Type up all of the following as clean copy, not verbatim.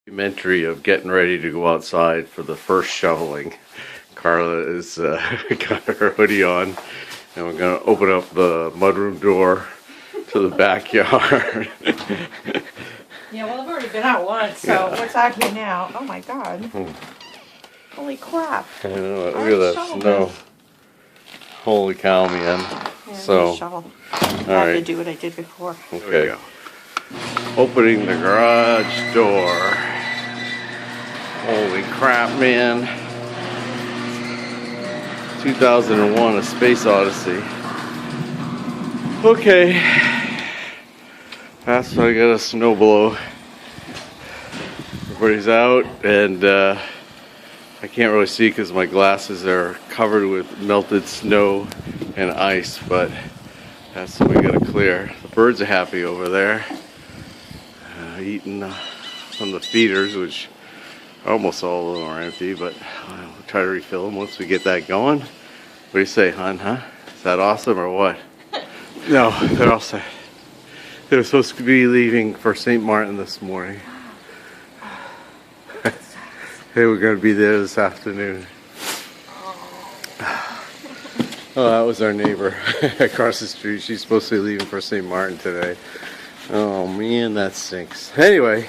Documentary of getting ready to go outside for the first shoveling. Carla is got her hoodie on, and we're gonna open up the mudroom door to the backyard. Yeah, well, I've already been out once, so what's out here now? Oh my god. Holy crap. I know, look at that snow. Holy cow, man. Yeah, So, shovel. I have to do what I did before. Okay. Opening the garage door. Holy crap, man. 2001, A Space Odyssey. Okay. That's why I got a snow blow. Everybody's out, and I can't really see because my glasses are covered with melted snow and ice, but that's what we gotta clear. The birds are happy over there, eating from the feeders, which almost all of them are empty, but we'll try to refill them once we get that going. What do you say, hon, huh? Is that awesome or what? No, they're all set. They're supposed to be leaving for St. Martin this morning. Hey, we're going to be there this afternoon. Oh, that was our neighbor across the street. She's supposed to be leaving for St. Martin today. Oh man, that stinks. Anyway,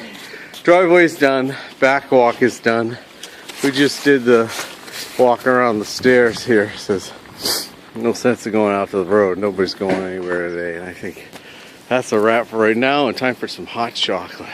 driveway's done. Back walk is done. We just did the walk around the stairs here. It says no sense of going out to the road. Nobody's going anywhere today. And I think that's a wrap for right now, and time for some hot chocolate.